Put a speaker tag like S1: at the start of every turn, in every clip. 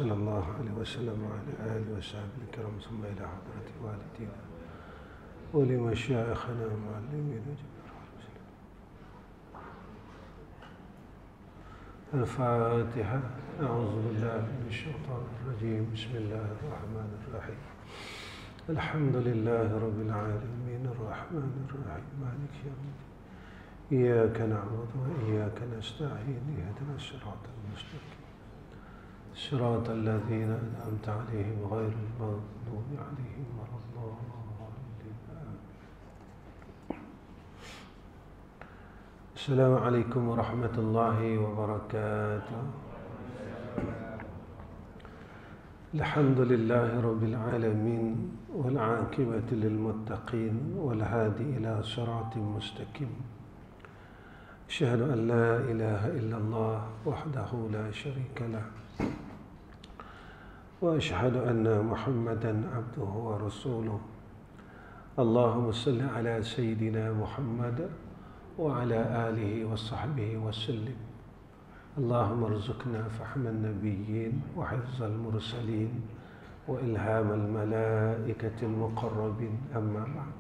S1: صلى الله عليه وسلم وعلى آله وصحبه الكرام ثم إلى حضرة والدينا ولمشايخنا ومعلمين الفاتحة. أعوذ بالله من الشيطان الرجيم. بسم الله الرحمن الرحيم. الحمد لله رب العالمين الرحمن الرحيم مالك يوم الدين إياك نعبد وإياك نستعين اهدنا الصراط المستقيم صراط الذين أنعمت عليهم غير المغضوب عليهم ولا الضالين. السلام عليكم ورحمة الله وبركاته. الحمد لله رب العالمين والعاقبة للمتقين والهادي إلى صراط مستقيم. أشهد أن لا إله إلا الله وحده لا شريك له وأشهد أن محمدا عبده ورسوله. اللهم صل على سيدنا محمد وعلى آله وصحبه وسلم. اللهم ارزقنا فهم النبيين وحفظ المرسلين وإلهام الملائكة المقربين. أما بعد.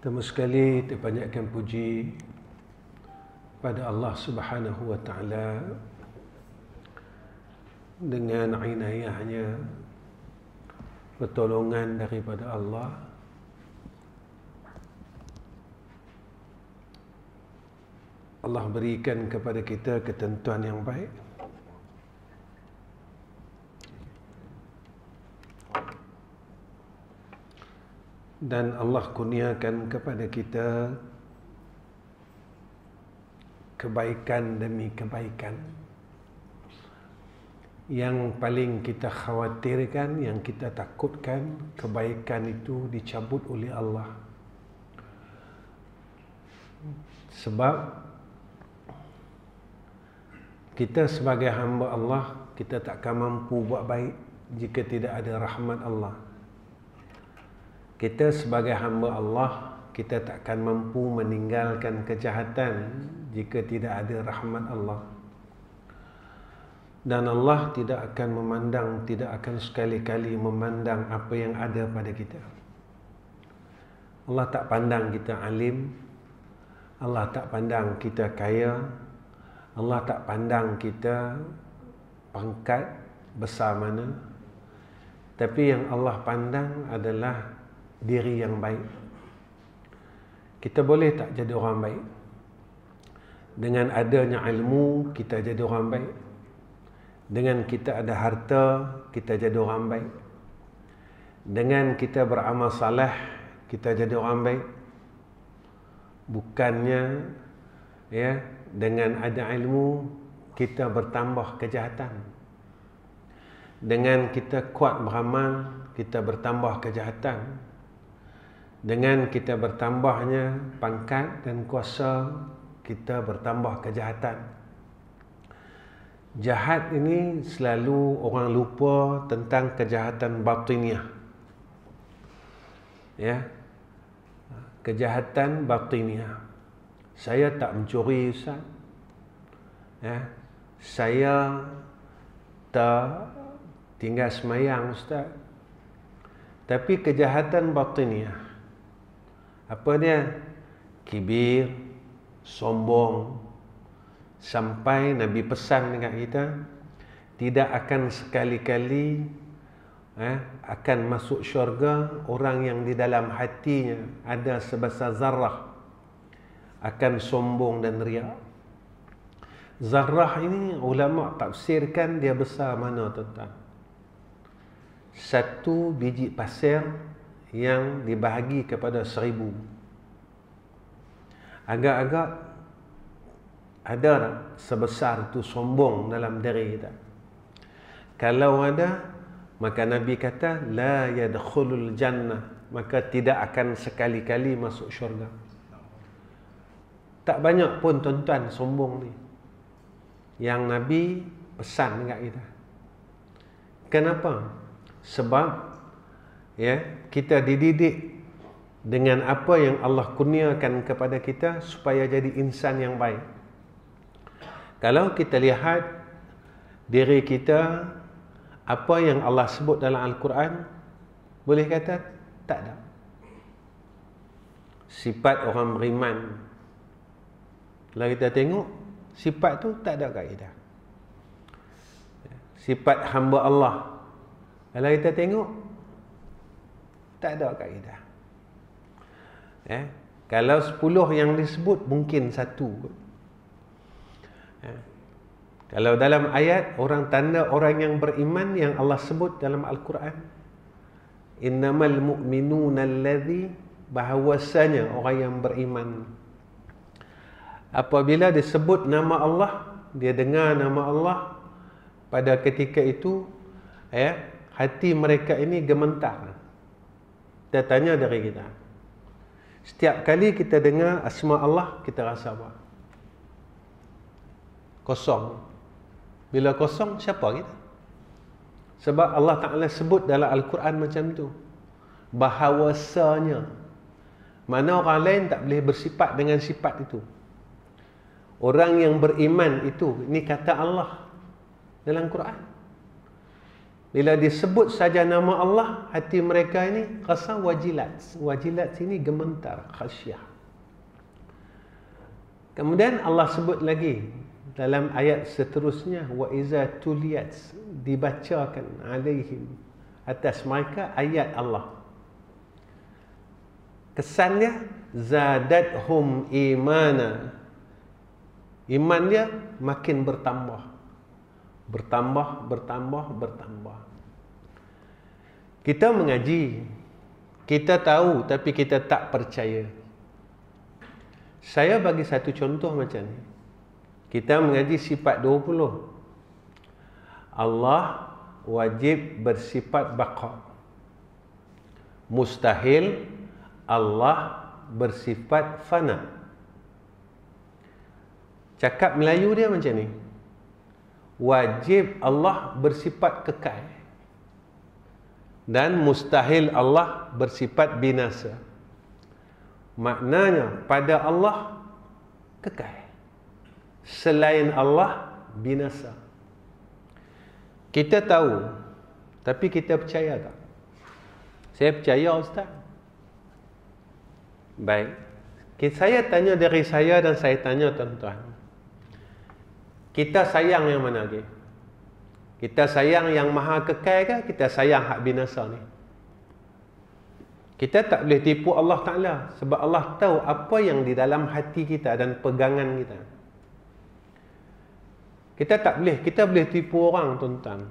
S1: Pertama sekali kita banyakkan puji pada Allah Subhanahu wa taala dengan inayahnya, pertolongan daripada Allah, Allah berikan kepada kita ketentuan yang baik. Dan Allah kurniakan kepada kita kebaikan demi kebaikan. Yang paling kita khawatirkan, yang kita takutkan, kebaikan itu dicabut oleh Allah. Sebab kita sebagai hamba Allah, kita takkan mampu buat baik jika tidak ada rahmat Allah. Kita sebagai hamba Allah, kita takkan mampu meninggalkan kejahatan jika tidak ada rahmat Allah. Dan Allah tidak akan memandang, tidak akan sekali-kali memandang apa yang ada pada kita. Allah tak pandang kita alim, Allah tak pandang kita kaya, Allah tak pandang kita pangkat besar mana. Tapi yang Allah pandang adalah diri yang baik. Kita boleh tak jadi orang baik? Dengan adanya ilmu, kita jadi orang baik. Dengan kita ada harta, kita jadi orang baik. Dengan kita beramal saleh, kita jadi orang baik. Bukannya dengan ada ilmu, kita bertambah kejahatan. Dengan kita kuat beramal, kita bertambah kejahatan. Dengan kita bertambahnya pangkat dan kuasa, kita bertambah kejahatan. Jahat ini selalu orang lupa tentang kejahatan batiniah. Kejahatan batiniah. Saya tak mencuri, Ustaz. Saya tak tinggal semayang, Ustaz. Tapi kejahatan batiniah, apa dia? Kibir, sombong. Sampai Nabi pesan dengan kita, tidak akan sekali-kali akan masuk syurga orang yang di dalam hatinya ada sebesar zarrah akan sombong dan riak. Zarrah ini ulama tafsirkan dia besar mana, tuan-tuan? Satu biji pasir yang dibahagi kepada 1000. Agak-agak ada tak sebesar itu sombong dalam diri kita? Kalau ada, maka Nabi kata la yadkhulul jannah, maka tidak akan sekali-kali masuk syurga. Tak banyak pun tuan-tuan sombong ni yang Nabi pesan dekat kita. Kenapa? Sebab kita dididik dengan apa yang Allah kurniakan kepada kita supaya jadi insan yang baik. Kalau kita lihat diri kita, apa yang Allah sebut dalam Al-Quran, boleh kata tak ada. Sifat orang beriman, kalau kita tengok, sifat tu tak ada kaedah. Sifat hamba Allah, kalau kita tengok, tak ada kaedah. Kalau 10 yang disebut, mungkin 1. Kalau dalam ayat, orang tanda orang yang beriman yang Allah sebut dalam Al-Quran, innamal mu'minuna alladhi, bahawasanya orang yang beriman, apabila disebut nama Allah, dia dengar nama Allah, pada ketika itu hati mereka ini gemetar. Dia tanya dari kita, setiap kali kita dengar asma Allah, kita rasa apa? Kosong. Bila kosong, siapa kita? Sebab Allah Ta'ala sebut dalam Al-Quran macam tu, bahawasanya. Mana orang lain tak boleh bersifat dengan sifat itu. Orang yang beriman itu, ini kata Allah dalam Quran. Bila disebut saja nama Allah, hati mereka ini rasa wajilat. Wajilat sini gemetar, khasyah. Kemudian Allah sebut lagi dalam ayat seterusnya, wa iza tuliyat, dibacakan alaihim, atas mereka ayat Allah. Kesannya zadathum imana, iman dia makin bertambah, bertambah. Kita mengaji, kita tahu, tapi kita tak percaya. Saya bagi satu contoh macam ni. Kita mengaji sifat 20. Allah wajib bersifat baqa. Mustahil Allah bersifat fana. Cakap Melayu dia macam ni. Wajib Allah bersifat kekal. Dan mustahil Allah bersifat binasa. Maknanya pada Allah kekal, selain Allah binasa. Kita tahu, tapi kita percaya tak? Saya percaya, Ustaz. Baik, saya tanya dari saya dan saya tanya tuan-tuan, kita sayang yang mana lagi? Kita sayang yang maha kekal ke kita sayang hak binasa ni? Kita tak boleh tipu Allah Ta'ala, sebab Allah tahu apa yang di dalam hati kita dan pegangan kita. Kita boleh tipu orang, tuan-tuan.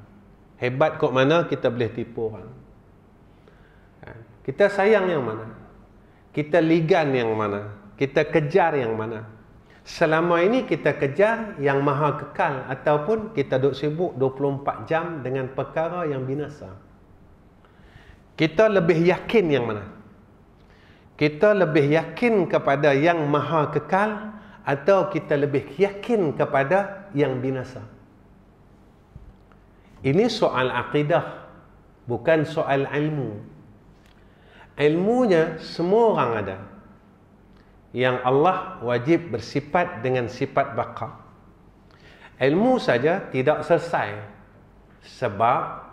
S1: Hebat kok mana kita boleh tipu orang. Kita sayang yang mana? Kita ligan yang mana? Kita kejar yang mana? Selama ini kita kejar yang maha kekal, ataupun kita duk sibuk 24 jam dengan perkara yang binasa. Kita lebih yakin yang mana? Kita lebih yakin kepada yang maha kekal, atau kita lebih yakin kepada yang binasa? Ini soal akidah, bukan soal ilmu. Ilmunya semua orang ada. Yang Allah wajib bersifat dengan sifat baqa. Ilmu saja tidak selesai, sebab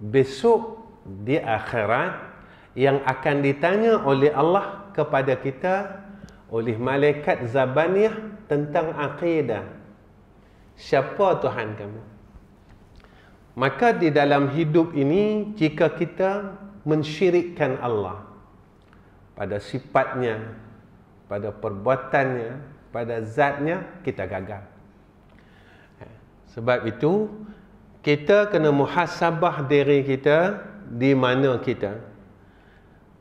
S1: besok di akhirat yang akan ditanya oleh Allah kepada kita, oleh malaikat Zabaniyah, tentang akidah. Siapa Tuhan kamu? Maka di dalam hidup ini, jika kita mensyirikkan Allah pada sifatnya, pada perbuatannya, pada zatnya, kita gagal. Sebab itu, kita kena muhasabah diri kita, di mana kita,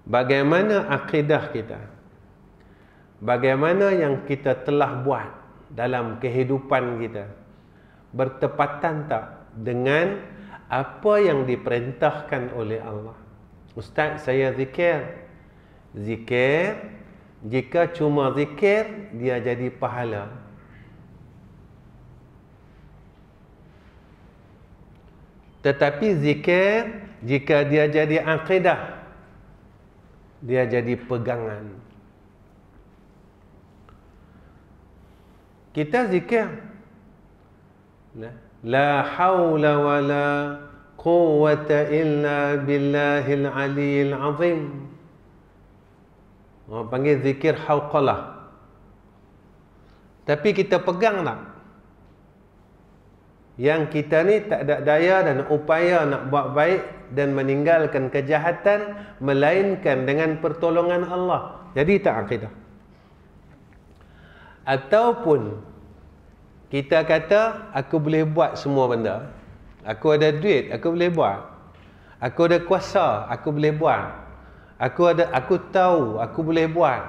S1: bagaimana akidah kita, bagaimana yang kita telah buat dalam kehidupan kita, bertepatan tak dengan apa yang diperintahkan oleh Allah. Ustaz, saya zikir. Jika cuma zikir, dia jadi pahala. Tetapi zikir, jika dia jadi akidah, dia jadi pegangan. Kita zikir, La haula wa la quwwata illa billahil aliyil azim. Orang panggil zikir hauqalah. Tapi kita pegang tak? Yang kita ni tak ada daya dan upaya nak buat baik dan meninggalkan kejahatan melainkan dengan pertolongan Allah. Jadi tak akidah. Ataupun kita kata aku boleh buat semua benda. Aku ada duit, aku boleh buat. Aku ada kuasa, aku boleh buat. Aku tahu, aku boleh buat.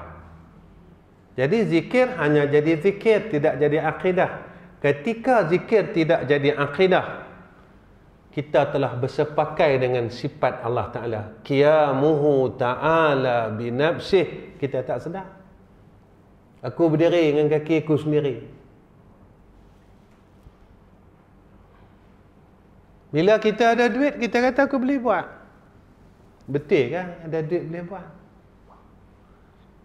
S1: Jadi zikir hanya jadi zikir, tidak jadi akidah. Ketika zikir tidak jadi akidah, kita telah bersepakai dengan sifat Allah Ta'ala. Qiyamuhu ta'ala binafsih. Kita tak sedar. Aku berdiri dengan kaki aku sendiri. Bila kita ada duit, kita kata aku boleh buat. Betul kan? Ada duit boleh buat.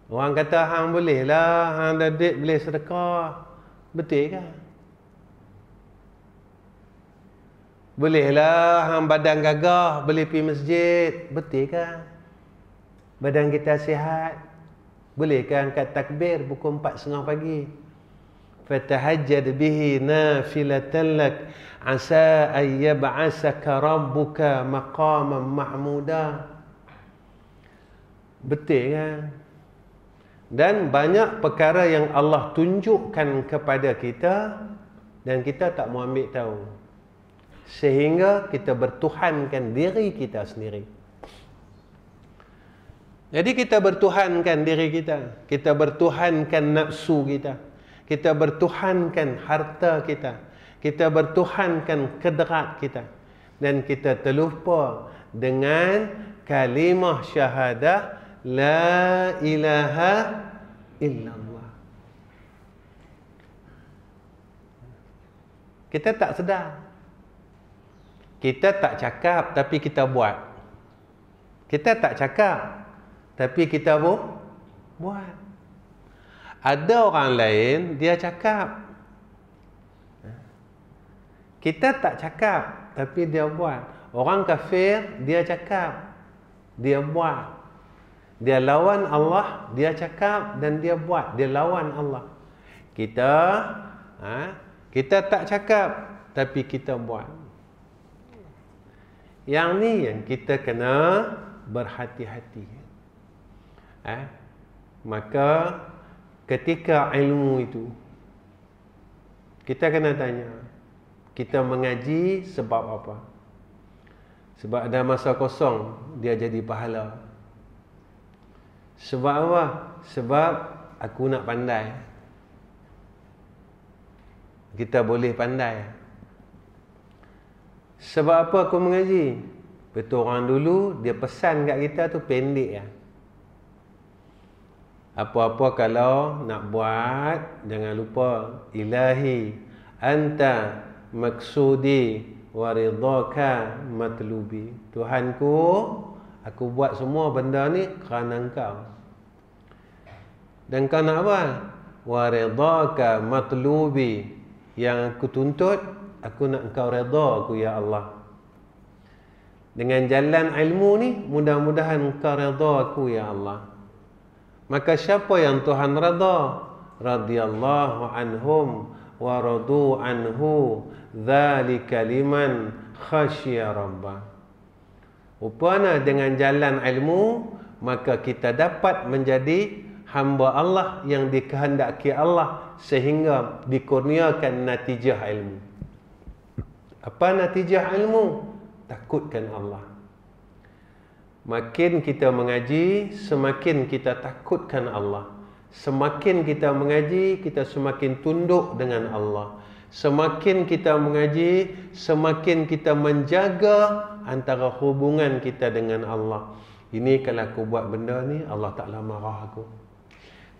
S1: Orang kata hang boleh lah, hang ada duit boleh sedekah. Betul kan? Boleh lah, hang badan gagah boleh pergi masjid. Betul kan? Badan kita sihat. Boleh kan angkat takbir pukul 4:30 pagi. Fatahajjad bihi nafilatan lak asa an yab'asaka rabbuka maqaman mahmuda. Betul kan? Dan banyak perkara yang Allah tunjukkan kepada kita dan kita tak mau ambil tahu. Sehingga kita bertuhankan diri kita sendiri. Jadi kita bertuhankan diri kita. Kita bertuhankan nafsu kita. Kita bertuhankan harta kita. Kita bertuhankan kedrat kita. Dan kita terlupa dengan kalimah syahadah la ilaha illallah. Kita tak sedar. Kita tak cakap tapi kita buat. Kita tak cakap tapi kita buat. Ada orang lain dia cakap. Kita tak cakap tapi dia buat. Orang kafir dia cakap, dia buat. Dia lawan Allah, dia cakap dan dia buat. Dia lawan Allah. Kita tak cakap tapi kita buat. Yang ni yang kita kena berhati-hati. Maka ketika ilmu itu, kita kena tanya, kita mengaji sebab apa? Sebab ada masa kosong, dia jadi pahala. Sebab apa? Sebab aku nak pandai. Kita boleh pandai. Sebab apa aku mengaji? Betul orang dulu, dia pesan kat kita tu pendek ya. Apa-apa kalau nak buat, jangan lupa ilahi anta maksudi wa ridhaka matlubi. Tuhanku, aku buat semua benda ni kerana engkau. Dan kau nak apa? Wa ridhaka matlubi. Yang aku tuntut, aku nak engkau redha aku ya Allah. Dengan jalan ilmu ni, mudah-mudahan engkau redha aku ya Allah. Maka siapa yang Tuhan redha? Radhiyallahu anhum wa radu anhu dzalika liman khasyiya rabbah. Rupanya dengan jalan ilmu, maka kita dapat menjadi hamba Allah yang dikehendaki Allah sehingga dikurniakan natijah ilmu. Apa natijah ilmu? Takutkan Allah. Makin kita mengaji, semakin kita takutkan Allah. Semakin kita mengaji, kita semakin tunduk dengan Allah. Semakin kita mengaji, semakin kita menjaga antara hubungan kita dengan Allah. Ini kalau aku buat benda ni, Allah Ta'ala marah aku.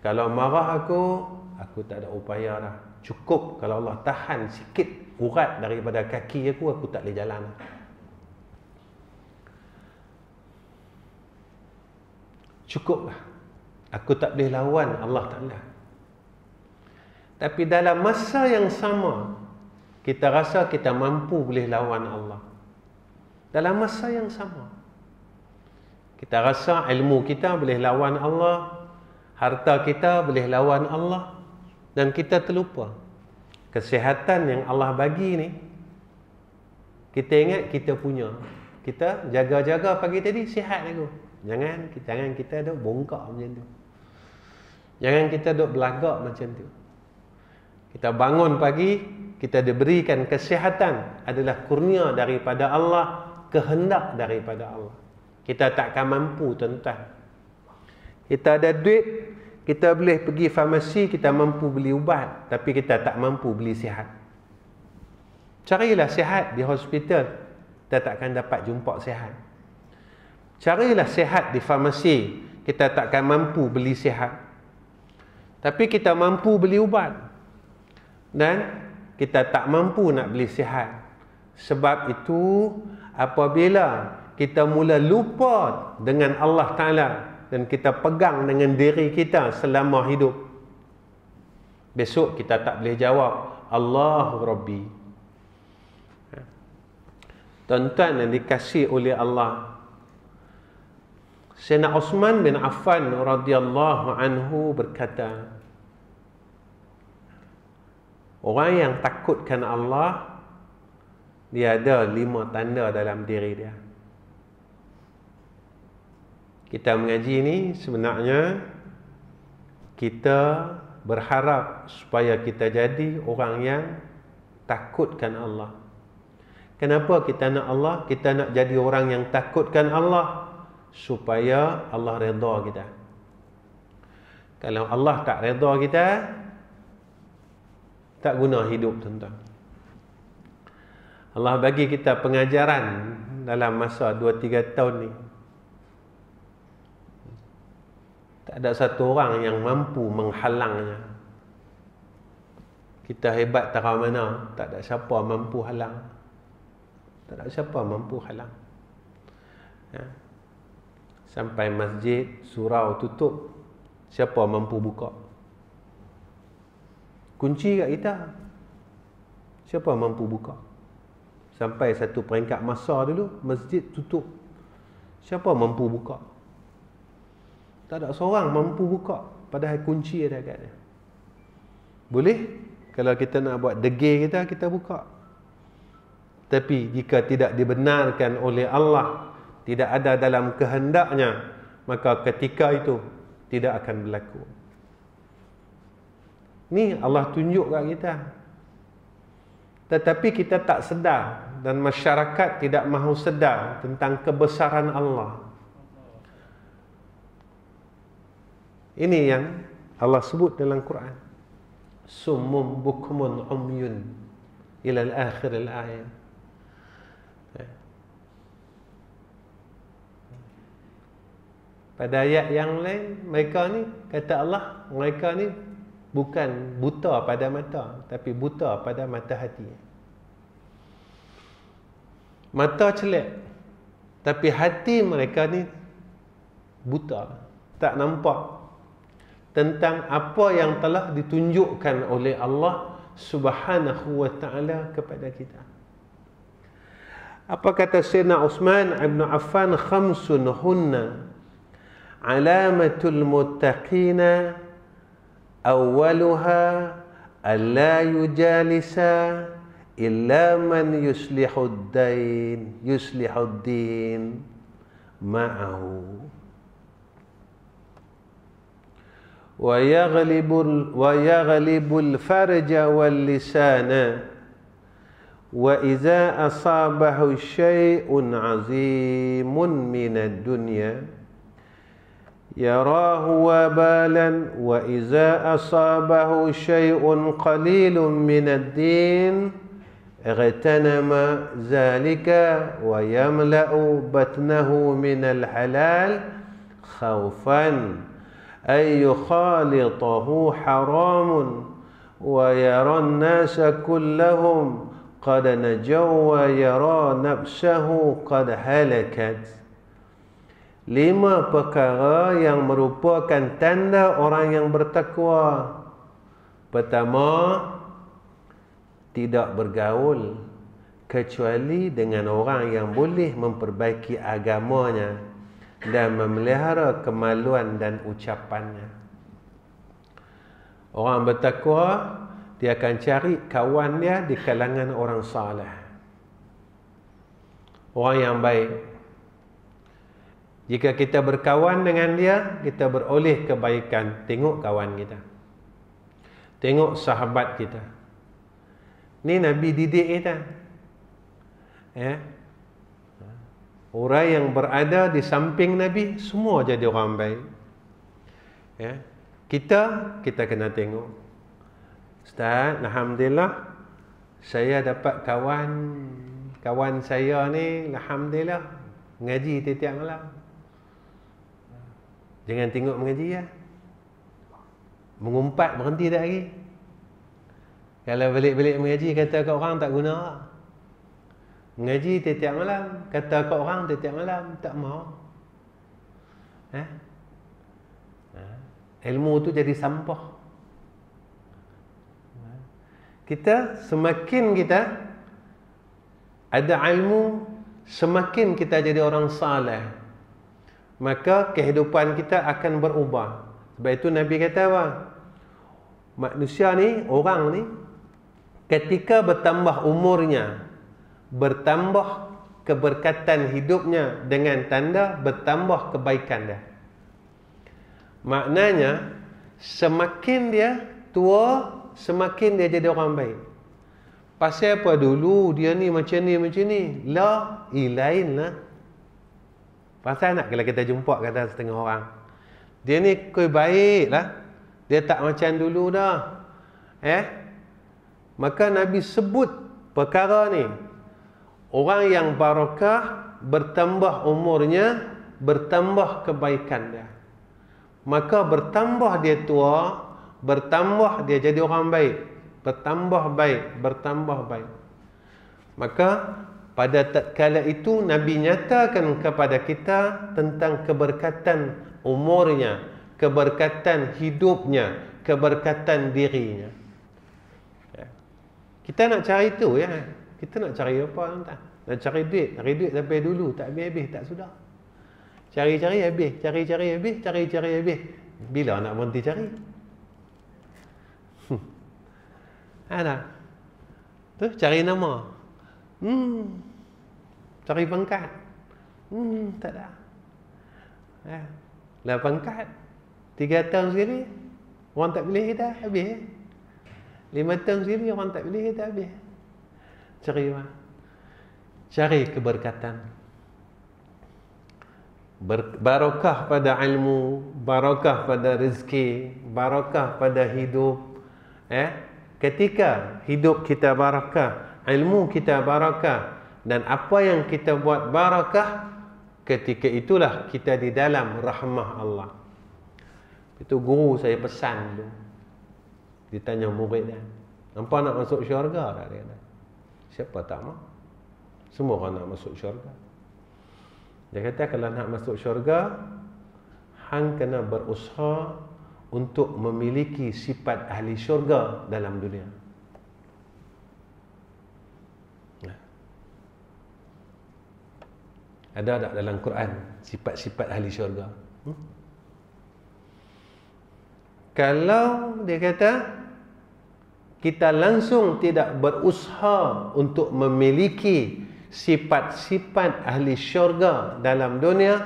S1: Kalau marah aku tak ada upaya dah. Cukup kalau Allah tahan sikit urat daripada kaki aku tak boleh jalan. Cukuplah. Aku tak boleh lawan Allah Ta'ala. Tapi dalam masa yang sama, kita rasa kita mampu boleh lawan Allah. Dalam masa yang sama, kita rasa ilmu kita boleh lawan Allah, harta kita boleh lawan Allah, dan kita terlupa kesihatan yang Allah bagi ni. Kita ingat kita punya. Kita jaga-jaga pagi tadi sihat aku. Jangan kita duk bongkak macam tu. Jangan kita duk belagak macam tu. Kita bangun pagi, kita diberikan kesihatan adalah kurnia daripada Allah, kehendak daripada Allah. Kita takkan mampu, tuan-tuan. Kita ada duit, kita boleh pergi farmasi, kita mampu beli ubat, tapi kita tak mampu beli sihat. Carilah sihat di hospital, kita takkan dapat jumpa sihat. Carilah sihat di farmasi, kita takkan mampu beli sihat. Tapi kita mampu beli ubat, dan kita tak mampu nak beli sihat. Sebab itu, apabila kita mula lupa dengan Allah Ta'ala dan kita pegang dengan diri kita selama hidup, besok kita tak boleh jawab Allahu Rabbi. Tuan-tuan yang dikasihi oleh Allah, Sayyidina Uthman bin Affan radhiyallahu anhu berkata, orang yang takutkan Allah, dia ada 5 tanda dalam diri dia. Kita mengaji ni sebenarnya kita berharap supaya kita jadi orang yang takutkan Allah. Kenapa kita nak Allah? Kita nak jadi orang yang takutkan Allah supaya Allah redha kita. Kalau Allah tak redha kita, tak guna hidup, tuan-tuan. Allah bagi kita pengajaran dalam masa 2-3 tahun ni. Tak ada satu orang yang mampu menghalangnya. Kita hebat tara mana, tak ada siapa mampu halang. Tak ada siapa mampu halang. Ya. Sampai masjid, surau tutup, siapa mampu buka? Kunci kat kita, siapa mampu buka? Sampai satu peringkat masa dulu, masjid tutup, siapa mampu buka? Tak ada seorang mampu buka, padahal kunci ada kat dia. Boleh kalau kita nak buat degil kita buka. Tapi jika tidak dibenarkan oleh Allah, tidak ada dalam kehendaknya, maka ketika itu tidak akan berlaku. Ni Allah tunjuk kat kita. Tetapi kita tak sedar, dan masyarakat tidak mahu sedar tentang kebesaran Allah. Ini yang Allah sebut dalam Quran. Summum bukmun umyun ila al-akhir al-ayat. Pada ayat yang lain, mereka ni, kata Allah, mereka ni bukan buta pada mata, tapi buta pada mata hati. Mata celak, tapi hati mereka ni buta, tak nampak tentang apa yang telah ditunjukkan oleh Allah Subhanahu wa ta'ala kepada kita. Apa kata Sayyidina Uthman ibn Affan? Khamsun hunna alamatul muttaqina, awwaluha alla yujalisa illa man yuslihuddin ma'ahu wa yaghlibul farja wal lisana wa iza asabahu syai'un azimun minad dunya yarahu wabalan wa iza asabahu syai'un qalilun minad din igtanama zalika wa yamla'u batnahu minal halal khawfan ay yukhalitahu haramun wa yara an-nasa kullahum qad najaw wa yara nafsahu qad halakat. 5 perkara yang merupakan tanda orang yang bertakwa. Pertama, tidak bergaul kecuali dengan orang yang boleh memperbaiki agamanya dan memelihara kemaluan dan ucapannya. Orang bertakwa, dia akan cari kawan dia di kalangan orang saleh, orang yang baik. Jika kita berkawan dengan dia, kita beroleh kebaikan. Tengok kawan kita, tengok sahabat kita. Ni Nabi didik kita. Orang yang berada di samping Nabi semua jadi orang baik. Kita kena tengok. Ustaz, alhamdulillah saya dapat kawan saya ni, alhamdulillah mengaji tiap-tiap malam. Jangan tengok mengaji ya. Mengumpat berhenti tak lagi. Kalau balik-balik mengaji kata kat orang tak guna. Mengaji tiap-tiap malam, kata kat orang tiap-tiap malam, tak mau. Ilmu tu jadi sampah. Kita semakin kita ada ilmu, semakin kita jadi orang saleh, maka kehidupan kita akan berubah. Sebab itu Nabi kata apa? Manusia ni, orang ni, ketika bertambah umurnya, bertambah keberkatan hidupnya dengan tanda bertambah kebaikan dia. Maknanya semakin dia tua, semakin dia jadi orang baik. Pasal apa dulu dia ni macam ni lah, lain lah. Pasal nak kalau kita jumpa kata setengah orang, dia ni koi baik lah, dia tak macam dulu dah. Maka Nabi sebut perkara ni. Orang yang barakah, bertambah umurnya, bertambah kebaikan dia. Maka bertambah dia tua, bertambah dia jadi orang baik, bertambah baik, bertambah baik. Maka pada tatkala itu Nabi nyatakan kepada kita tentang keberkatan umurnya, keberkatan hidupnya, keberkatan dirinya. Kita nak cari itu ya. Kita nak cari apa tuan-tuan? Nak cari duit sampai dulu tak habis-habis, tak sudah. Cari-cari habis, cari-cari habis, cari-cari habis. Bila nak berhenti cari? Ada. Tu cari nama. Cari pangkat. Tak ada. Lah pangkat 3 tahun sekali orang tak pilih kita, habis. 5 tahun sekali orang tak pilih kita, habis. Cari apa? Cari keberkatan. Barakah pada ilmu, barakah pada rezeki, barakah pada hidup. Ketika hidup kita barakah, ilmu kita barakah, dan apa yang kita buat barakah, ketika itulah kita di dalam rahmah Allah. Itu guru saya pesan tu. Ditanya murid dia, "Hampa nak masuk syurga tak?" Dia kata. Siapa tak mau? Semua orang nak masuk syurga. Dia kata kalau nak masuk syurga, hang kena berusaha untuk memiliki sifat ahli syurga dalam dunia. Ada tak dalam Quran sifat-sifat ahli syurga? Kalau dia kata kita langsung tidak berusaha untuk memiliki sifat-sifat ahli syurga dalam dunia,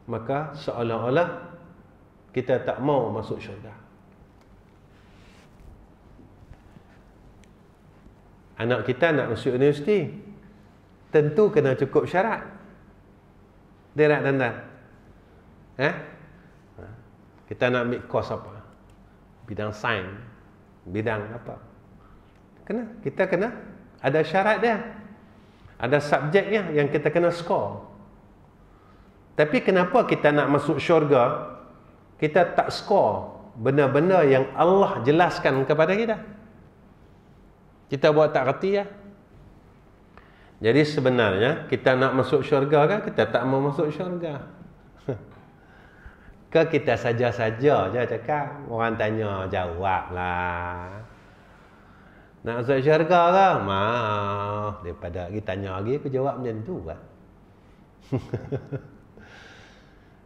S1: maka seolah-olah kita tak mau masuk syurga. Anak kita nak masuk universiti, tentu kena cukup syarat. Dia nak tanda. Kita nak ambil kos apa? Bidang sains, bidang apa? Kita kena ada syarat dia. Ada subjeknya yang kita kena skor. Tapi kenapa kita nak masuk syurga, kita tak skor benda-benda yang Allah jelaskan kepada kita? Kita buat tak reti ya. Jadi sebenarnya kita nak masuk syurga kan, kita tak mau masuk syurga. Ke kita saja-saja je cakap, orang tanya jawablah. Nak masuk syurga ke? Maaf, daripada lagi tanya lagi, aku jawab macam tu kan.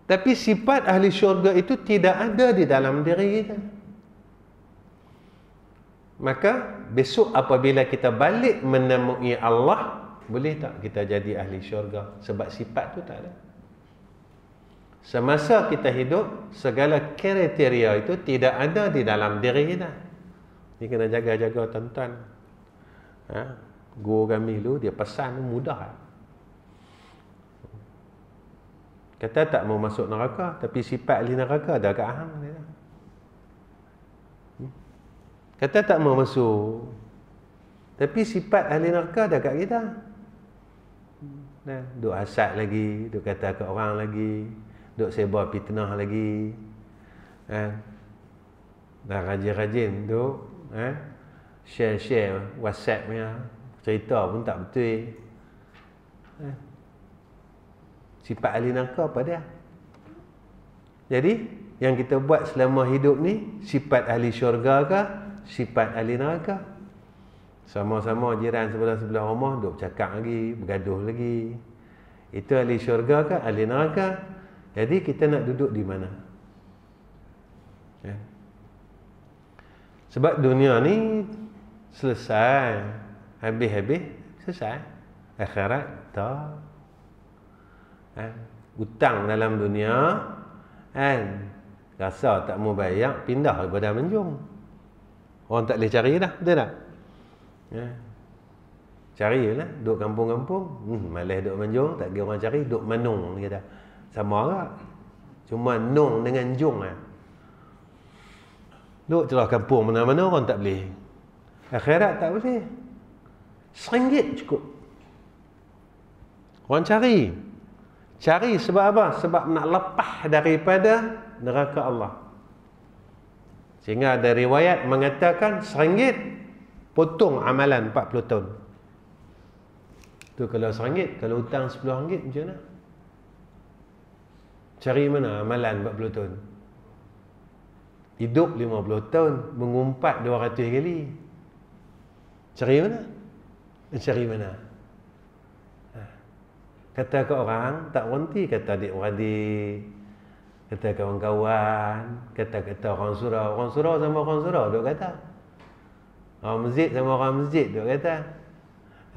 S1: Tapi sifat ahli syurga itu tidak ada di dalam diri kita. Maka besok apabila kita balik menemui Allah, boleh tak kita jadi ahli syurga? Sebab sifat tu tak ada. Semasa kita hidup, segala kriteria itu tidak ada di dalam diri kita. Ni kena jaga-jaga tuan-tuan. Guru kami dulu, dia pesan mudah. Kata tak mau masuk neraka, tapi sifat ahli neraka dah kat hang dia. Kata tak mau masuk, tapi sifat ahli neraka dah kat kita. Duk hasad lagi, duk kata kat orang lagi, duk sebar fitnah lagi. Dah rajin-rajin duk share WhatsApp punya cerita pun tak betul. Sifat ahli neraka apa dia? Jadi yang kita buat selama hidup ni sifat ahli syurga ke sifat ahli neraka? Sama-sama jiran sebelah-sebelah rumah duk cakap lagi, bergaduh lagi. Itu ahli syurga ke ahli neraka? Jadi kita nak duduk di mana? Sebab dunia ni selesai, habis-habis selesai. Akhirat tak. Hutang dalam dunia rasa tak mau bayar, pindah daripada Menjung. Orang tak boleh cari dah, betul tak? Carilah duduk kampung-kampung, malas duduk Menjung, tak kira orang cari, duduk Manung kata. Sama agak. Cuma nung dengan jung duduk celah kampung mana-mana orang tak boleh. Akhirat tak boleh. RM1 cukup. Orang cari sebab apa? Sebab nak lepas daripada neraka Allah. Sehingga ada riwayat mengatakan RM1 potong amalan 40 tahun. Tu kalau RM1, kalau hutang RM10 macam mana? Cari mana amalan 40 tahun? Hidup 50 tahun, mengumpat 200 kali. Cari mana? Cari mana? Kata ke orang, tak berhenti. Kata adik-beradik, kata kawan-kawan, kata orang surau. Orang surau sama orang surau, duk kata. Orang masjid sama orang masjid, duk kata.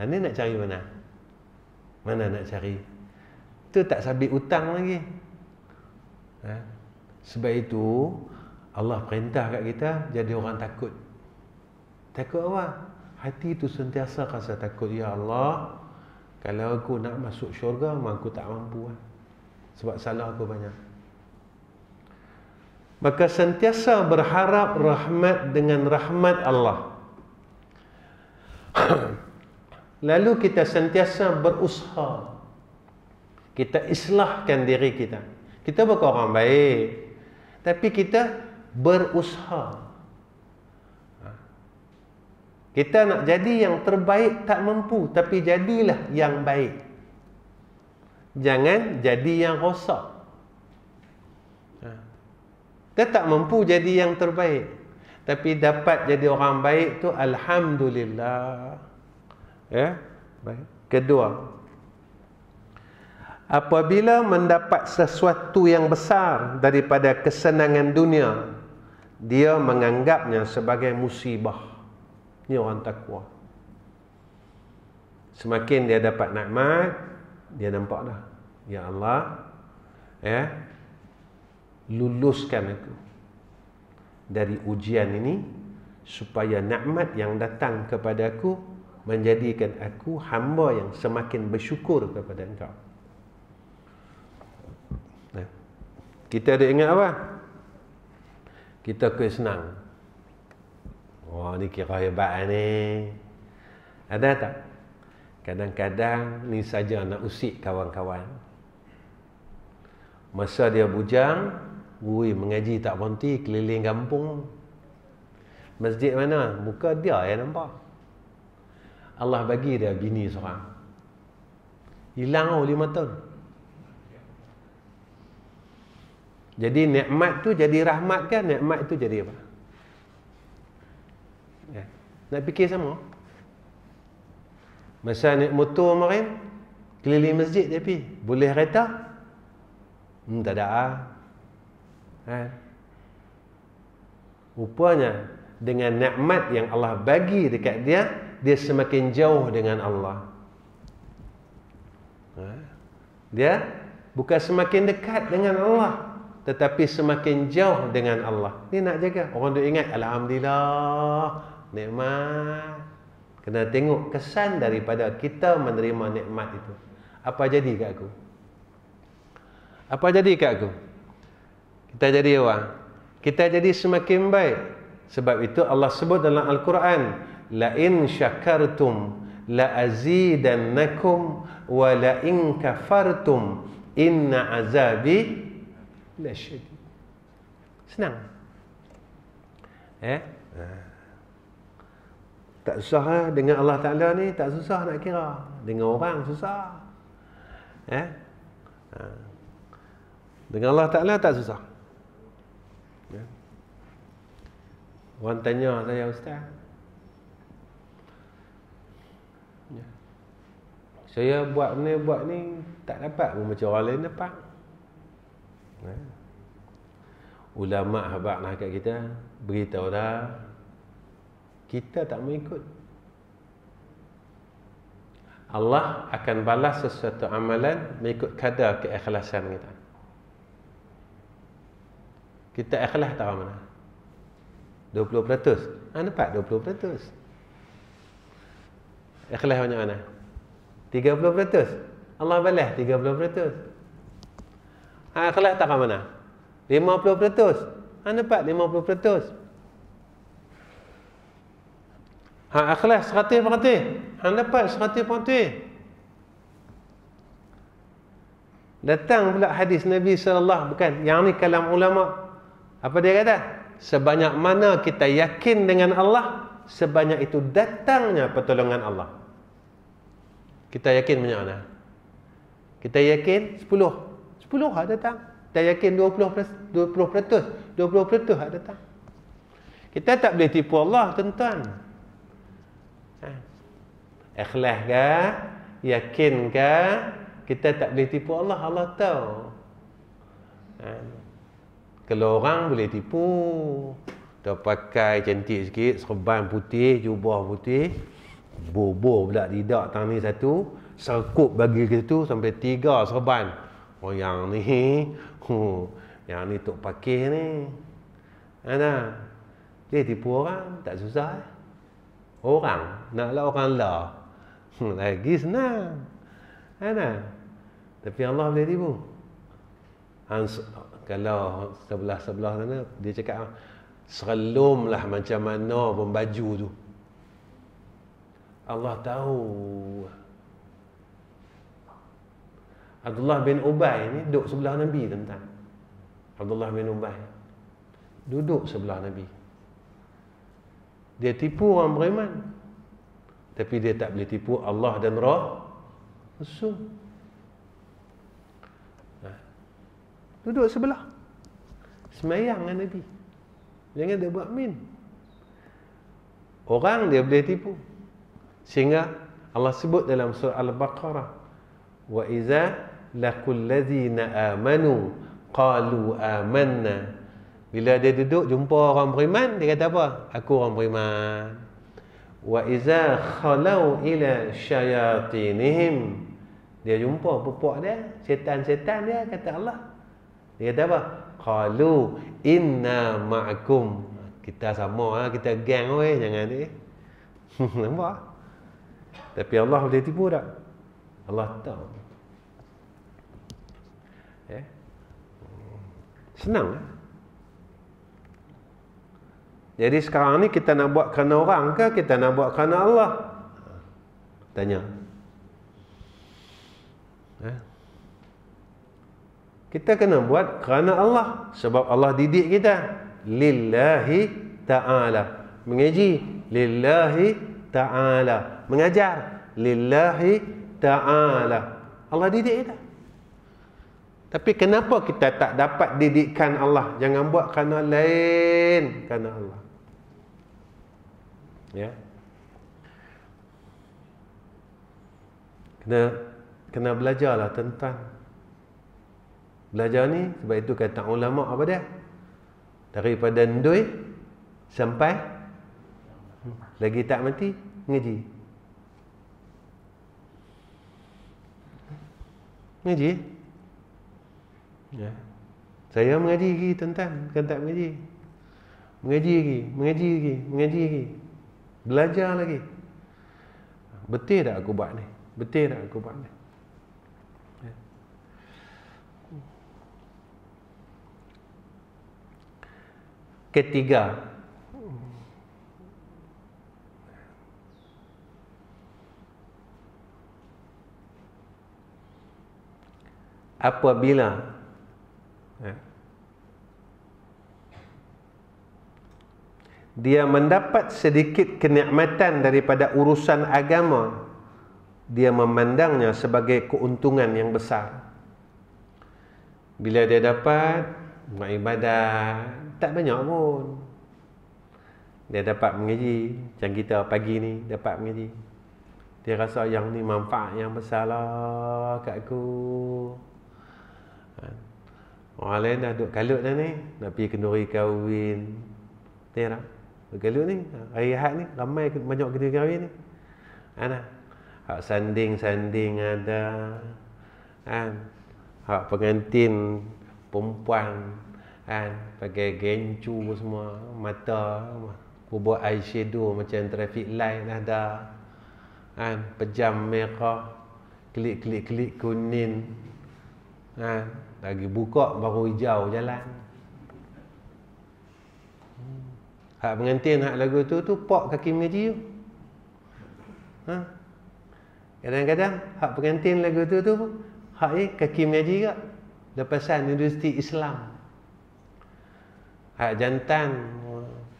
S1: Ini nak cari mana? Mana nak cari? Itu tak sabit hutang lagi. Sebab itu Allah perintah kat kita jadi orang takut. Takut apa? Hati itu sentiasa rasa takut. Ya Allah, kalau aku nak masuk syurga, aku tak mampu. Sebab salah aku banyak. Maka sentiasa berharap rahmat dengan rahmat Allah. Lalu kita sentiasa berusaha. Kita islahkan diri kita. Kita bukan orang baik, tapi kita berusaha. Kita nak jadi yang terbaik tak mampu, tapi jadilah yang baik. Jangan jadi yang rosak. Kita tak mampu jadi yang terbaik, tapi dapat jadi orang baik tu alhamdulillah. Baik. Kedua, apabila mendapat sesuatu yang besar daripada kesenangan dunia, dia menganggapnya sebagai musibah. Ini orang takwa. Semakin dia dapat nikmat, dia nampak dah, ya Allah, luluskan aku dari ujian ini, supaya nikmat yang datang kepada aku menjadikan aku hamba yang semakin bersyukur kepada Engkau. Kita ada ingat apa? Kita kena senang. Wah, ni kira hebat ni. Ada tak? Kadang-kadang ni saja nak usik kawan-kawan. Masa dia bujang, mengaji tak berhenti, keliling kampung. Masjid mana? Muka dia yang nampak. Allah bagi dia bini seorang. Hilang 5 tahun. Jadi nikmat tu jadi rahmat kan? Nikmat tu jadi apa? Nak fikir sama. Masa naik motor kemarin, keliling masjid dia pergi. Boleh kereta? Tak ada. Rupanya dengan nikmat yang Allah bagi dekat dia, dia semakin jauh dengan Allah. Dia bukan semakin dekat dengan Allah, tetapi semakin jauh dengan Allah. Ni nak jaga. Orang duk ingat, alhamdulillah, nikmat. Kena tengok kesan daripada kita menerima nikmat itu. Apa jadi kat aku? Apa jadi kat aku? Kita jadi orang. Kita jadi semakin baik. Sebab itu Allah sebut dalam Al-Quran, la in syakartum la azidannakum wa la in kafartum inna azabi lasyadid. Senang. Tak susah dengan Allah Ta'ala ni, tak susah nak kira. Dengan orang susah. Dengan Allah Ta'ala tak susah. Orang tanya saya, Ustaz, saya buat ni tak dapat pun macam orang lain dapat. Ulama habaq nasihat kita, beritahu dah, kita tak mau ikut. Allah akan balas sesuatu amalan mengikut kadar keikhlasan kita. Kita ikhlas tak mana? 20%. Dapat 20%. Ikhlas banyak mana? 30%. Allah balas 30%. Ikhlas tak mana? 50%. Dapat 50%. Ikhlas 100%. Dapat 100%. Datang pula hadis Nabi sallallahu, bukan, yang ni kalam ulama. Apa dia kata? Sebanyak mana kita yakin dengan Allah, sebanyak itu datangnya pertolongan Allah. Kita yakin banyak mana? Kita yakin 10 datang. Kita yakin 20% datang. Kita tak boleh tipu Allah, tuan-tuan. Ikhlas ke? Yakin ke? Kita tak boleh tipu Allah. Allah tahu. Kalau orang boleh tipu, dah pakai cantik sikit, serban putih, jubah putih, bobor pula lidak tang ni satu, serkup bagi ke situ sampai 3 serban. Oh yang ni tok pakih ni. Dia tipu orang, tak susah. Orang, naklah orang lah. Lagi senang. Tapi Allah boleh tipu. Kalau sebelah-sebelah sana, dia cakap, serelumlah macam mana pun baju tu. Allah tahu. Abdullah bin Ubay ni duduk sebelah Nabi, tuan-tuan. Abdullah bin Ubay duduk sebelah Nabi. Dia tipu orang beriman, tapi dia tak boleh tipu Allah dan Rasul. Duduk sebelah, semayang dengan Nabi. Jangan dia buat min. Orang dia boleh tipu. Sehingga Allah sebut dalam surah Al-Baqarah, wa iza laqul ladzina amanu qalu amanna. Bila dia duduk jumpa orang beriman, dia kata apa? Aku orang beriman. Wa iza khalau ila syayatinihim, dia jumpa puak dia, setan-setan dia, kata Allah, dia kata apa? Qalu inna ma'akum. Kita sama, kita gang weh, jangan ni. Nampak? Tapi Allah boleh tipu tak? Allah tahu. Senang. Jadi sekarang ni kita nak buat kerana orang ke kita nak buat kerana Allah? Tanya. Kita kena buat kerana Allah, sebab Allah didik kita. Lillahi ta'ala. Mengaji lillahi ta'ala. Mengajar lillahi ta'ala. Allah didik kita. Tapi kenapa kita tak dapat didikan Allah? Jangan buat kerana lain, kerana Allah. Ya. Kena belajarlah tuan-tuan. Belajar ni, sebab itu kata ulama apa dia? Daripada ndoi sampai lagi tak mati ngaji. Ngaji. Ya. Saya mengaji lagi tuan-tuan, bukan tak mengaji. Mengaji lagi. Belajar lagi. Betul tak aku buat ni? Betul tak aku buat ni? Ya. Ketiga, apabila dia mendapat sedikit kenikmatan daripada urusan agama, dia memandangnya sebagai keuntungan yang besar. Bila dia dapat buat ibadat, tak banyak pun, dia dapat mengaji. Macam kita pagi ni dapat mengaji, dia rasa yang ni manfaat yang besar lah kat aku. Orang lain dah duduk kalut dah ni, nak pergi kenduri kahwin. Tengok tak? Kalut ni, hari Ahad ni ramai banyak kenduri kahwin ni. Hak sanding-sanding ada, hak pengantin perempuan pakai gencu semua, mata buat eyeshadow macam traffic light ada, pejam merah, kelip-kelip kuning, lagi buka baru hijau jalan. Hak pengantin hak lagu tu pak kaki mengaji tu. Kadang-kadang hak pengantin lagu tu hak ni kaki mengaji ke lepasan Universiti Islam. Hak jantan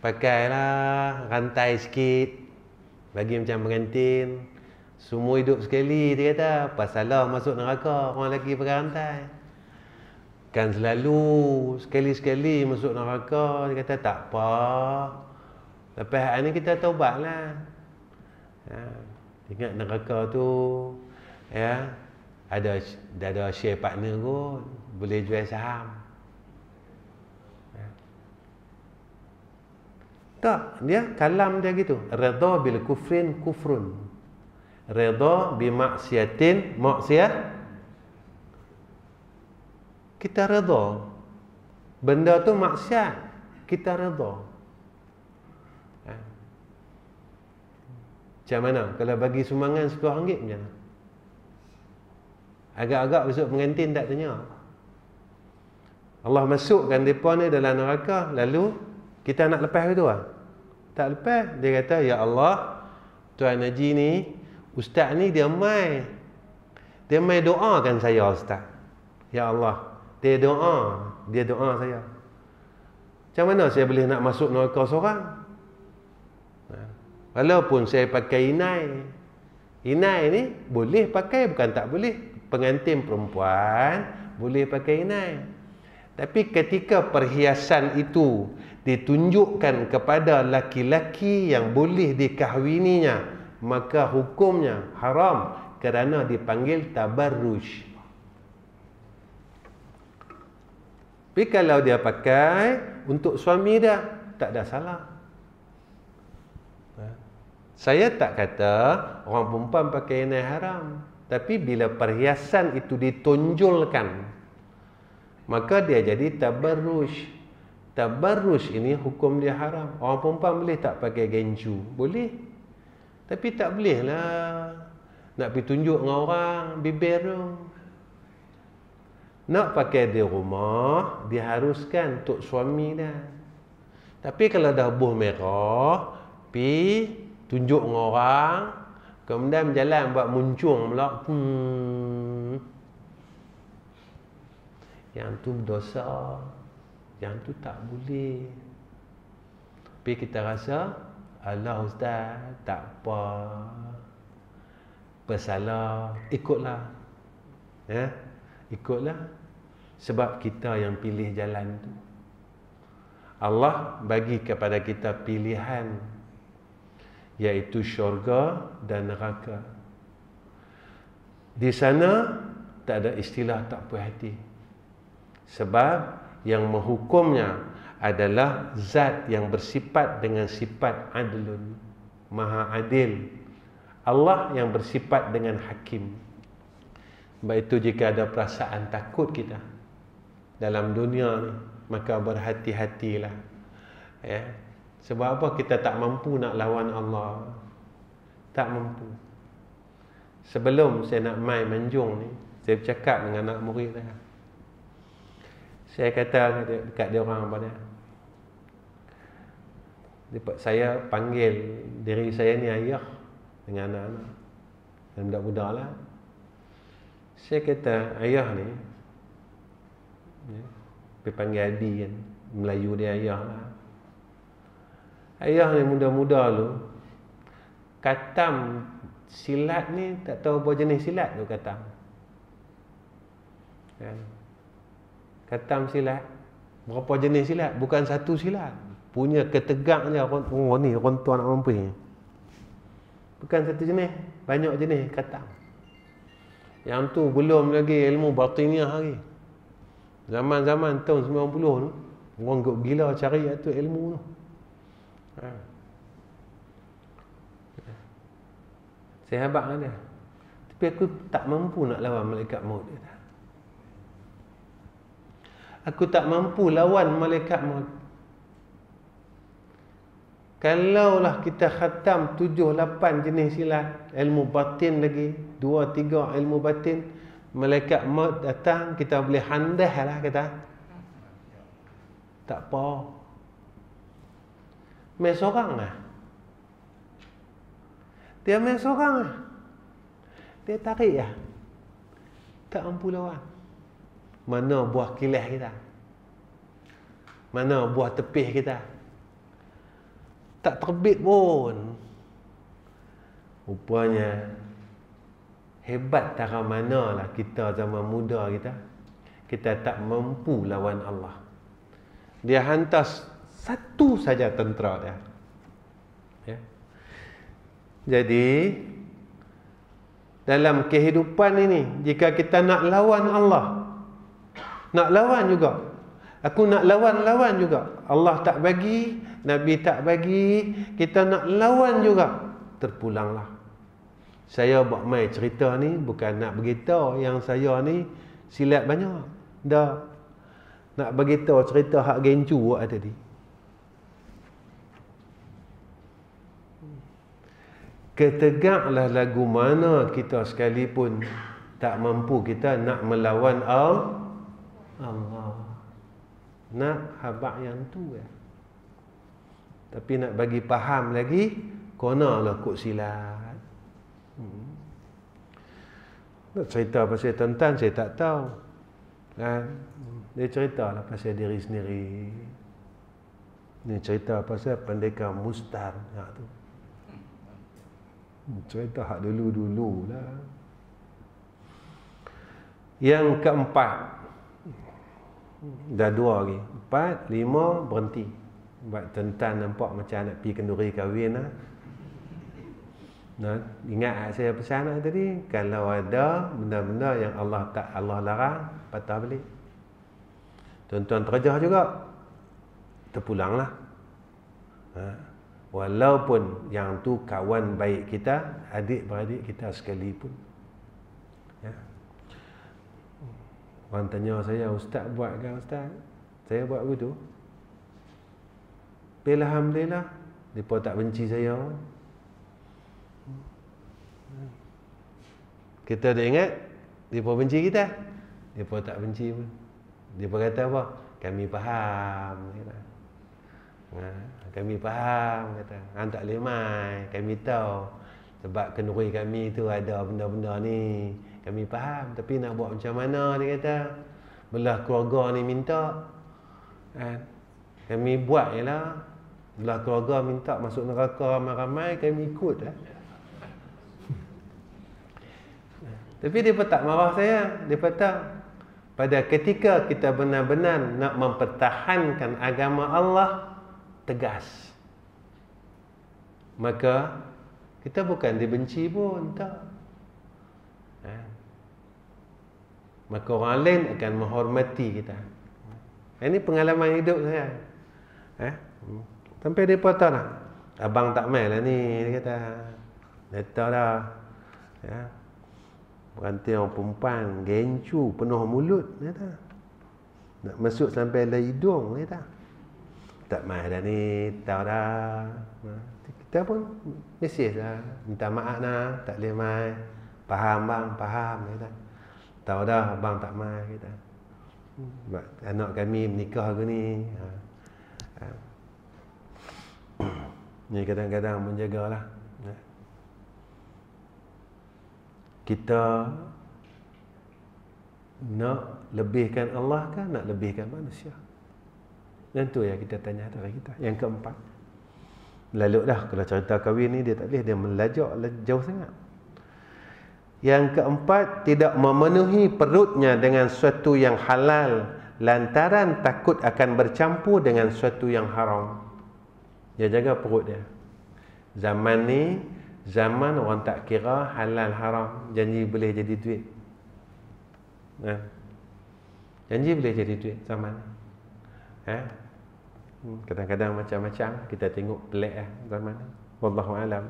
S1: pakailah rantai sikit, bagi macam pengantin. Semua hidup sekali, dia kata pasalah masuk neraka orang lelaki pakai rantai. Kan selalu sekali-sekali masuk neraka. Dia kata tak apa, lepas hari ni kita taubatlah. Ingat neraka tu ada share partner kot, boleh jual saham. Tak, dia kalam dia gitu. Redha bil kufrin kufrun, redha bi maksiatin maksiat. Kita redha benda tu maksiat, kita redha. Macam mana kalau bagi sumbangan RM10 macam mana? Agak-agak besok pengantin tak tanya. Allah masukkan mereka ni dalam neraka, lalu kita nak lepas itu lah? Tak lepas. Dia kata, ya Allah, Tuan Haji ni, ustaz ni dia mai doakan saya ustaz. Ya Allah, dia doa saya. Macam mana saya boleh nak masuk neraka seorang? Walaupun saya pakai inai ni boleh pakai, bukan tak boleh. Pengantin perempuan boleh pakai inai. Tapi ketika perhiasan itu ditunjukkan kepada laki-laki yang boleh dikahwininya, maka hukumnya haram kerana dipanggil tabarruj. Tapi kalau dia pakai untuk suami dia, tak ada salah. Saya tak kata orang perempuan pakai inai haram, tapi bila perhiasan itu ditonjolkan, maka dia jadi tabarruj. Tabarruj ini hukum dia haram. Orang perempuan boleh tak pakai gencu? Boleh. Tapi tak boleh lah nak pergi tunjuk dengan orang bibir tu. Nak pakai di rumah, diharuskan untuk suami dia. Tapi kalau dah buh merah, pergi tunjuk dengan orang, kemudian berjalan buat muncung pula, yang tu berdosa, yang tu tak boleh. Tapi kita rasa, alah ustaz, tak apa, bersalah, ikutlah. Ikutlah. Sebab kita yang pilih jalan tu. Allah bagi kepada kita pilihan, iaitu syurga dan neraka. Di sana tak ada istilah tak puas hati. Sebab yang menghukumnya adalah zat yang bersifat dengan sifat adlun, maha adil. Allah yang bersifat dengan hakim. Sebab itu jika ada perasaan takut kita dalam dunia ni, maka berhati-hatilah. Ya. Sebab apa? Kita tak mampu nak lawan Allah. Tak mampu. Sebelum saya nak mai Manjung ni, saya bercakap dengan anak murid saya. Saya kata dekat dia orang apa dia? Saya panggil diri saya ni ayah dengan anak-anak dan budak-budak lah. Saya kata ayah ni, dia panggil Adi kan, Melayu dia ayah lah. Ayah ni muda-muda lu katam silat ni tak tahu apa jenis silat tu katam. Kan? Katam silat berapa jenis silat, bukan satu silat. Punya ketegak je ni orang tua nak mampu ni. Bukan satu jenis, banyak jenis katam. Yang tu belum lagi ilmu batiniah lagi. Zaman-zaman tahun 90 tu orang gila cari tu ilmu tu. Saya habaq dengan dia. Tapi aku tak mampu nak lawan malaikat maut dia. Aku tak mampu lawan malaikat maut. Kalaulah kita khatam 7-8 jenis silat, ilmu batin lagi, 2-3 ilmu batin, malaikat maut datang, kita boleh handah lah kata. Tak apa. Main seorang lah. Dia main seorang lah. Dia tarik lah. Tak mampu lawan. Mana buah kilas kita? Mana buah tepih kita? Tak terbit pun. Rupanya hebat tara manalah kita zaman muda kita. Kita tak mampu lawan Allah. Dia hantar satu saja tentera dia. Ya. Jadi dalam kehidupan ini, jika kita nak lawan Allah, nak lawan juga, aku nak lawan juga, Allah tak bagi, Nabi tak bagi, kita nak lawan juga, terpulanglah. Saya buat mai cerita ni bukan nak beritahu yang saya ni silat banyak. Dah nak beritahu cerita hak gencu buat tadi. Ketegaklah lagu mana kita sekalipun tak mampu kita nak melawan Allah. Nak habaq yang tu ya. Tapi nak bagi faham lagi, konalah kok silat. Nak cerita pasal Tantan saya tak tahu. Kan? Dia ceritalah pasal diri sendiri. Ni cerita pasal pendekar Mustar hak tu. Cerita hak dulu-dulu lah. Yang keempat, dah 2 lagi, 4, 5 berhenti. Sebab Tantan nampak macam nak pergi kenduri kahwin lah. Nah, ingat saya pesan tadi, kalau ada benda-benda yang Allah larang, patah balik. Tuan-tuan terjah juga, terpulanglah. Walaupun yang tu kawan baik kita, adik-beradik kita sekalipun. Ya. Orang tanya saya, Ustaz buat ke Ustaz? Saya buat begitu. Alhamdulillah, mereka tak benci saya. Kita dah ingat, mereka benci kita. Mereka tak benci pun. Mereka kata apa? Kami faham. Kami faham, kata. Hang tak boleh mai, kami tahu. Sebab kenduri kami tu ada benda-benda ni. Kami faham, tapi nak buat macam mana, dia kata. Belah keluarga ni minta. Kami buat je lah. Belah keluarga minta masuk neraka ramai-ramai, kami ikut lah. Tapi dia pun tak marah saya. Dia kata, pada ketika kita benar-benar nak mempertahankan agama Allah, tegas, maka kita bukan dibenci pun, tak. maka orang lain akan menghormati kita. Ini pengalaman hidup saya. Sampai dia potong lah, abang tak main lah ni, dia kata. Dia tahu dah. Ya. Berantai orang perempuan, gencu, penuh mulut, dia kata. Nak masuk sampai dalam hidung, dia kata. Tak main dah ni, tahu dah. Kita pun mesej lah, minta maaf lah, tak boleh main. Faham bang, faham, dia kata. Tahu dah abang tak main, kita. Anak kami menikah ke ni. Ni kadang-kadang menjagalah. Kita nak lebihkan Allah ke nak lebihkan manusia? Dan tu yang kita tanya dari kita. Yang keempat, lalu dah kalau cerita kahwin ni dia tak boleh, dia melajak jauh sangat. Yang keempat, tidak memenuhi perutnya dengan sesuatu yang halal lantaran takut akan bercampur dengan sesuatu yang haram. Dia jaga perut dia. Zaman ni zaman orang tak kira halal haram, janji boleh jadi duit. Janji boleh jadi duit zaman ni. Kadang-kadang macam-macam kita tengok pelik zaman ni. Wallahu alam.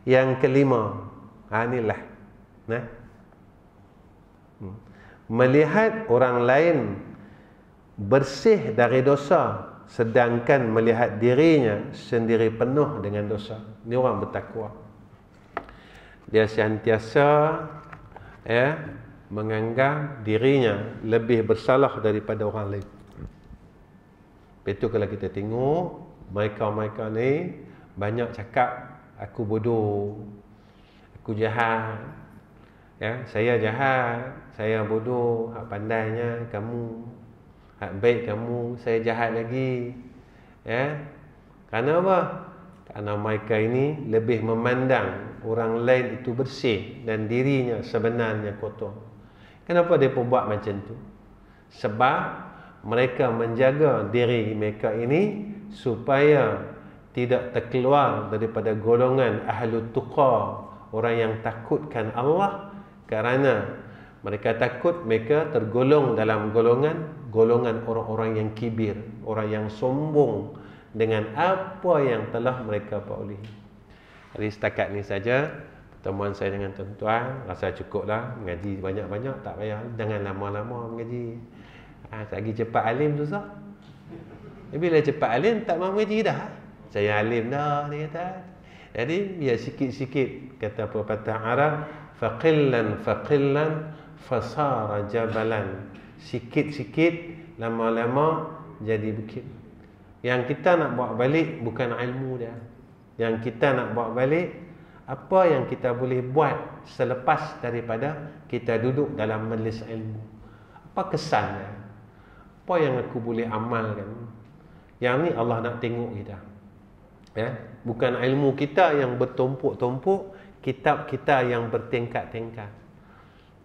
S1: Yang kelima, inilah melihat orang lain bersih dari dosa sedangkan melihat dirinya sendiri penuh dengan dosa. Ini orang bertakwa. Dia sentiasa menganggap dirinya lebih bersalah daripada orang lain. Betul kalau kita tengok mereka-mereka ni banyak cakap aku bodoh, aku jahat. Saya jahat, saya bodoh, hak pandainya kamu, hak baik kamu, saya jahat lagi. Kerana apa? Kerana mereka ini lebih memandang orang lain itu bersih dan dirinya sebenarnya kotor. Kenapa dia pun buat macam tu? Sebab mereka menjaga diri mereka ini supaya tidak terkeluar daripada golongan ahlu tuqa, orang yang takutkan Allah, kerana mereka takut mereka tergolong dalam golongan orang-orang yang kibir, orang yang sombong dengan apa yang telah mereka perolehi. Jadi setakat ni saja pertemuan saya dengan tuan-tuan. Rasa cukuplah, mengaji banyak-banyak, tak payah, jangan lama-lama mengaji. Lagi cepat alim susah. Bila cepat alim tak mahu mengaji dah. Saya alim dah, dia kata. Jadi biar sikit-sikit, kata pepatah Arab, faqillan fasara jabalan. Sikit-sikit, lama-lama jadi bukit. Yang kita nak bawa balik bukan ilmu dia. Yang kita nak bawa balik apa yang kita boleh buat selepas daripada kita duduk dalam majlis ilmu. Apa kesannya? Apa yang aku boleh amalkan? Yang ni Allah nak tengok kita. Bukan ilmu kita yang bertumpuk-tumpuk, kitab kita yang bertingkat-tingkat.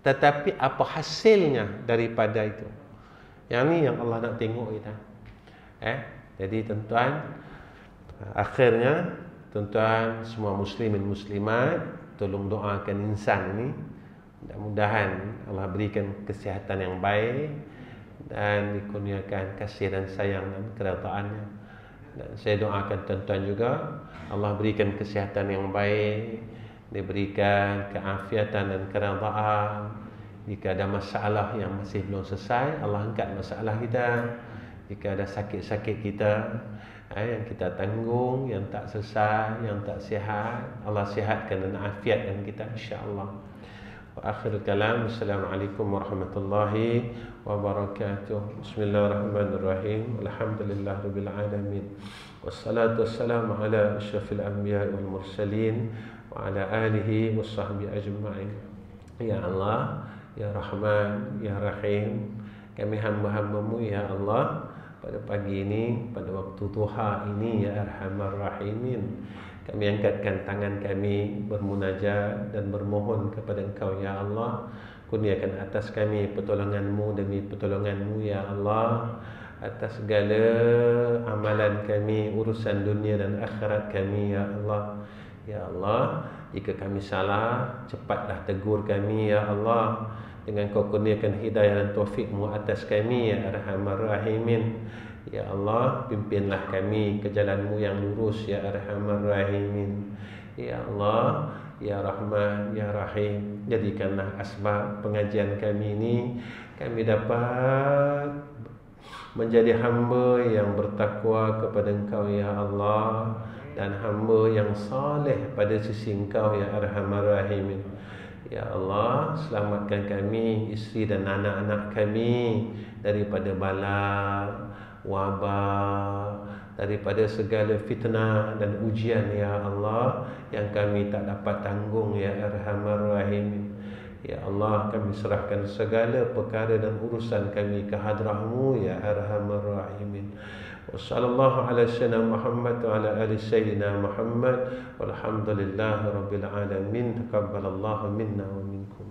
S1: Tetapi apa hasilnya daripada itu? Yang ni yang Allah nak tengok kita. Jadi tuan-tuan, akhirnya tuan-tuan semua muslimin muslimat, tolong doakan insan ini. Mudah-mudahan Allah berikan kesihatan yang baik dan dikurniakan kasih dan sayang dan keredaannya. Dan saya doakan tuan-tuan juga Allah berikan kesihatan yang baik, diberikan keafiatan dan keredaan. Jika ada masalah yang masih belum selesai, Allah angkat masalah kita. Jika ada sakit-sakit kita yang kita tanggung, yang tak selesai, yang tak sihat, Allah sihatkan dan afiatkan kita insya-Allah. Wa akhir kalam, assalamualaikum warahmatullahi wabarakatuh. Bismillahirrahmanirrahim. Alhamdulillahirabbil alamin. Wassalatu wassalamu ala asyrafil anbiya'i wal mursalin wa ala alihi washabbihi ajma'in. Ya Allah, ya Rahman, ya Rahim, kami hamba-hamba-Mu ya Allah, pada pagi ini, pada waktu duha ini ya Arhamar Rahimin, kami angkatkan tangan kami bermunajat dan bermohon kepada Engkau ya Allah. Kurniakan atas kami pertolongan-Mu demi pertolongan-Mu ya Allah, atas segala amalan kami, urusan dunia dan akhirat kami ya Allah. Ya Allah, jika kami salah, cepatlah tegur kami ya Allah. dengan kau kurniakan hidayah dan taufikmu atas kami ya Arhamar Rahimin. Ya Allah, pimpinlah kami ke jalanmu yang lurus ya Arhamar Rahimin. Ya Allah, ya Rahman, ya Rahim, jadikanlah asbab pengajian kami ini kami dapat menjadi hamba yang bertakwa kepada Engkau ya Allah, dan hamba yang saleh pada sisi Engkau ya Arhamar Rahimin. Ya Allah, selamatkan kami, isteri dan anak-anak kami daripada bala, wabak, daripada segala fitnah dan ujian ya Allah yang kami tak dapat tanggung ya Arhamar Rahimin. Ya Allah, kami serahkan segala perkara dan urusan kami ke hadrah-Mu ya Arhamar Rahimin. Wassallallahu ala sayyidina Muhammad wa ala ali sayyidina Muhammad walhamdulillahi rabbil alamin. Taqabbalallahu minna wa minkum.